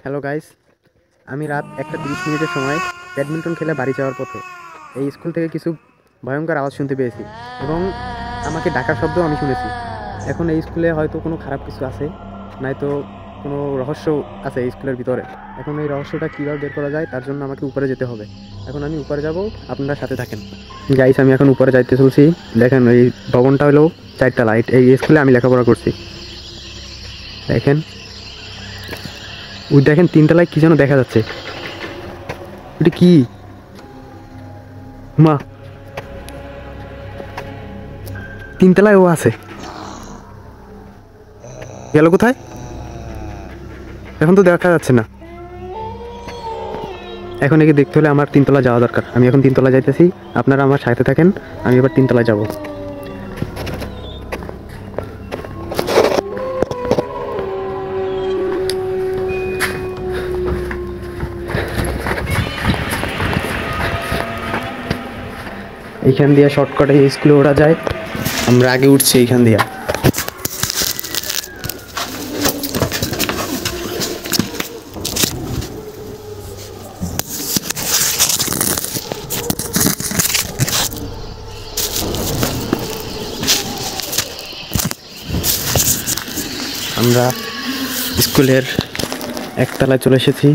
Hello guys, আমি রাত 1:30 সময় ব্যাডমিন্টন খেলে বাড়ি যাওয়ার পথে এই স্কুল থেকে কিছু ভয়ঙ্কর আওয়াজ শুনতে পেয়েছি এবং আমাকে ডাকার শব্দও আমি শুনেছি। এখন এই স্কুলে হয়তো কোনো খারাপ কিছু আছে, নয়তো কোনো রহস্য আছে এই স্কুলের ভিতরে। এখন এই রহস্যটা কীভাবে বের করা যায় তার জন্য আমাকে উপরে যেতে হবে। এখন আমি উপরে যাব, আপনারা সাথে থাকেন। গাইস, আমি এখন উপরে যাইতে চলছি। দেখেন, এই ভবনটা হলো 4টা লাইট। এই স্কুলে আমি লেখাপড়া করছি। দেখেন, ওই দেখেন 3তলায় কি যেন দেখা যাচ্ছে। ওটা কি মা? 3তলায় ও আছে, গেল কোথায়? এখন তো দেখা যাচ্ছে না। এখন একে দেখতে হলে আমার 3তলা যাওয়া দরকার। আমি এখন 3তলা যাইতেছি, আপনারা আমার সাথে থাকেন। আমি এবার 3তলায় যাব। এইখান দিয়ে শর্টকাটে স্কুলে ওঠা যায়। আমরা আগে উঠছি এইখান দিয়ে। আমরা স্কুলের 1তলায় চলে এসেছি।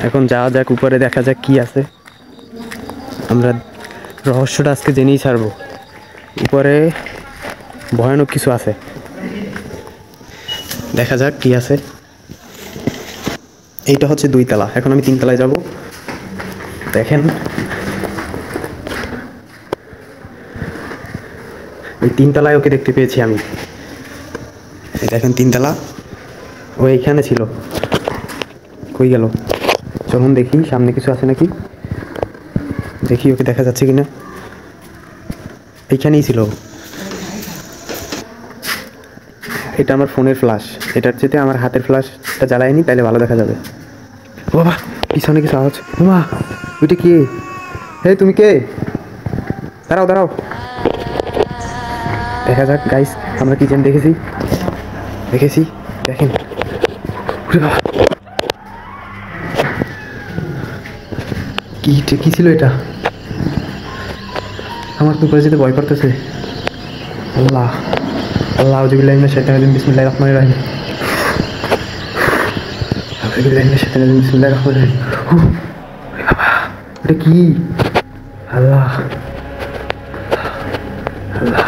এখন যাওয়া যাক উপরে, দেখা যাক কি আছে। আমরা রহস্যটা আজকে জেনেই ছাড়বো। উপরে ভয়ানক কিছু আছে, দেখা যাক কি আছে। এইটা হচ্ছে 2তলা। এখন আমি 3তলায় যাব। দেখেন, ওই 3তলায় ওকে দেখতে পেয়েছি আমি। এই দেখেন 3তলা, ও এইখানে ছিল। কই গেল? চলুন দেখি সামনে কিছু আছে নাকি, দেখি ওকে দেখা যাচ্ছে কিনা। এইখানেই ছিল। এটা আমার ফোনের ফ্ল্যাশ, এটার চেয়ে আমার হাতের ফ্ল্যাশটা জ্বালায়নি, তাইলে ভালো দেখা যাবে। ও বাবা, পিছনে কিছু আওয়াজ। মা, ওইটা কে? হে, তুমি কে? দাঁড়াও দাঁড়াও, দেখা যাক গাইস আমরা কি যেন দেখেছি। দেখেন, কি ছিল এটা? আমার তো উপরে যেতে ভয় করতেছে। আল্লাহ আল্লাহ, আউযুবিল্লাহি মিনাশ শাইতানির রাজিম, বিসমিল্লাহির রহমানির রহিম। আউযুবিল্লাহি মিনাশ শাইতানির রাজিম, বিসমিল্লাহির রহমানির রহিম। বাবা, এটা কি? আল্লাহ আল্লাহ,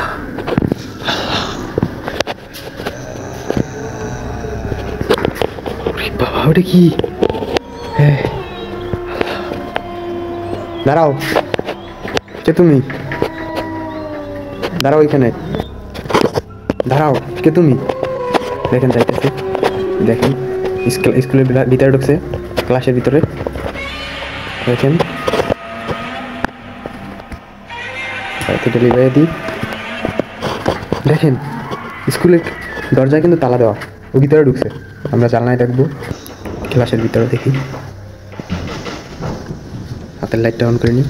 বাবা ওটা কি? দাঁড়াও, কে তুমি? দাঁড়াও এখানে, দাঁড়াও, কে তুমি? দেখেন যাইতেছে, দেখেন স্কুলের ভিতরে ঢুকছে, ক্লাসের ভিতরে। দেখেন ডেলিভারি দিই। দেখেন স্কুলের দরজায় কিন্তু তালা দেওয়া, ও ভিতরে ঢুকছে। আমরা জানলায় দেখবো, ক্লাসের ভিতরে দেখি। হাতের লাইটটা অন করে নিই।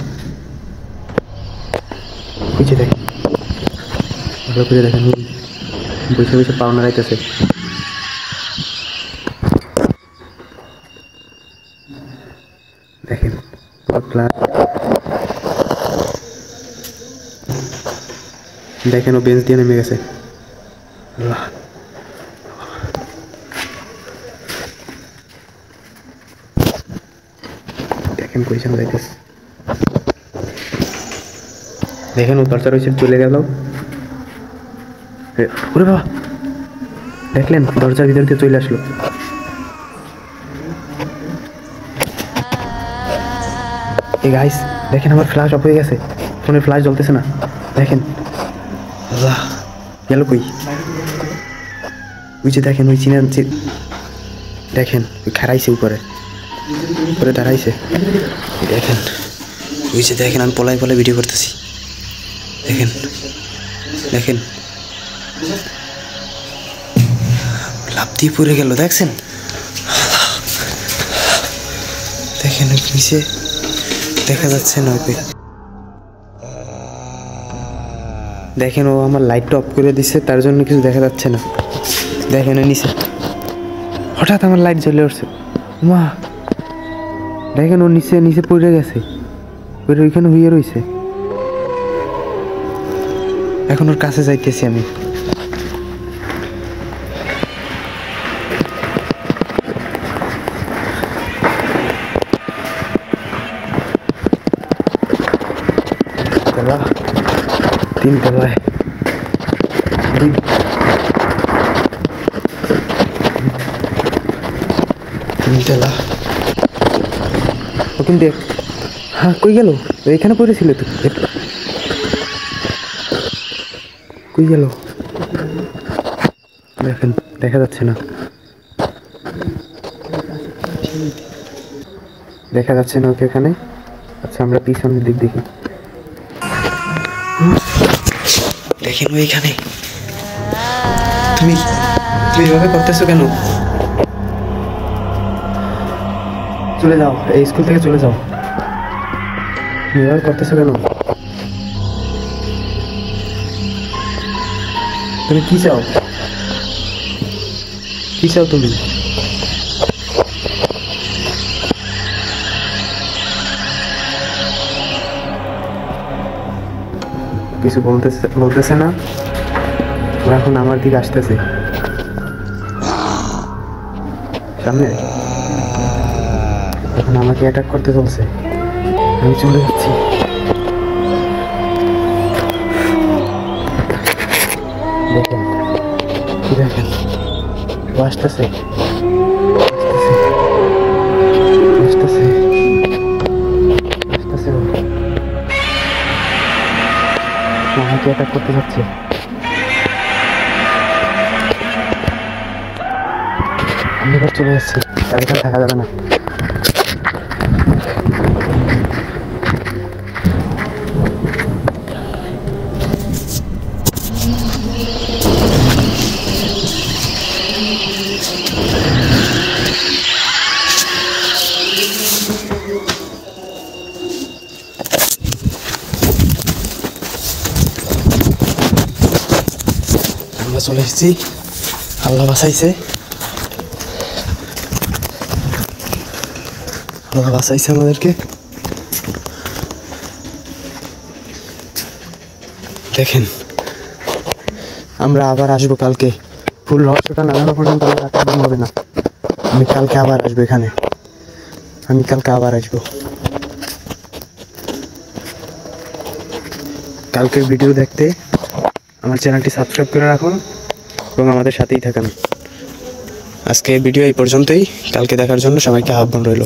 খুঁজে দেখেন, ভালো করে দেখেন, বসে বসে পাওনা রাইতেছে। দেখেন দেখেন, ও বেঞ্চ দিয়ে নেমে গেছে। দেখেন কই সামনে যাইতেছে। দেখেন ও দরজা রয়েছে, চলে গেল। ওরে বাবা, দেখলেন দরজার ভিতর দিয়ে চলে আসলো। এই গাইস দেখেন, আমার ফ্ল্যাশ অফ হয়ে গেছে, ফোনের ফ্ল্যাশ জ্বলতেছে না। দেখেন আল্লাহ, গেল কই? ওই যে দেখেন, ওই চিনা, দেখেন ওই খাড়াইছে উপরে দাঁড়াইছে। দেখেন ওই যে দেখেন, আমি পলাই ভিডিও করতেছি। দেখেন দেখেন, লাফ দিয়ে পড়ে গেল, দেখছেন? দেখেন নিচে দেখা যাচ্ছে না। দেখেন ও আমার লাইটটা অফ করে দিচ্ছে, তার জন্য কিছু দেখা যাচ্ছে না। দেখেন নিচে হঠাৎ আমার লাইট জ্বলে উঠছে। মা দেখেন ও নিচে নিচে পড়ে গেছে, পড়ে ওইখানে হইয়ে রয়েছে। এখন ওর কাছে যাইতেছি আমি। তিনতলায় তিনতলা। ও কিন্তু হ্যাঁ কই গেল? এখানে পড়েছিল তো, কই গেল দেখেন, দেখা যাচ্ছে না, দেখা যাচ্ছে না ওকে এখানে। আচ্ছা আমরা পিছনের দিক দেখি। দেখেন ওইখানে। তুমি তুমি এভাবে করতেছো কেন? চলে যাও, এই স্কুল থেকে চলে যাও। তুমি এভাবে করতেছো কেন? তুমি কি চাও? কি চাও তুমি? কিছু বলতেছে না। ওরা এখন আমার দিকে আসতেছে সামনে, এখন আমাকে অ্যাটাক করতে চলছে। আমি চলে যাচ্ছি। দেখেন কি দেখেন, ও আসতেছে আসতেছে আসতেছে, আমাকে অ্যাটাক করতে যাচ্ছে। আমি এবার চলে যাচ্ছি, আর এখানে থাকা যাবে না। আমরা চলে এসেছি, আল্লাহ বাঁচাইছে, আল্লাহ বাঁচাইছে আমাদেরকে। দেখেন আমরা আবার আসবো কালকে, ফুল রহস্যটা নাগানো পর্যন্ত হবে না। আমি কালকে আবার আসবো এখানে, আমি কালকে আবার আসবো। কালকের ভিডিও দেখতে আমার চ্যানেলটি সাবস্ক্রাইব করে রাখুন এবং আমাদের সাথেই থাকুন। আজকে ভিডিও এই পর্যন্তই, কালকে দেখার জন্য সবাইকে আহ্বান রইল।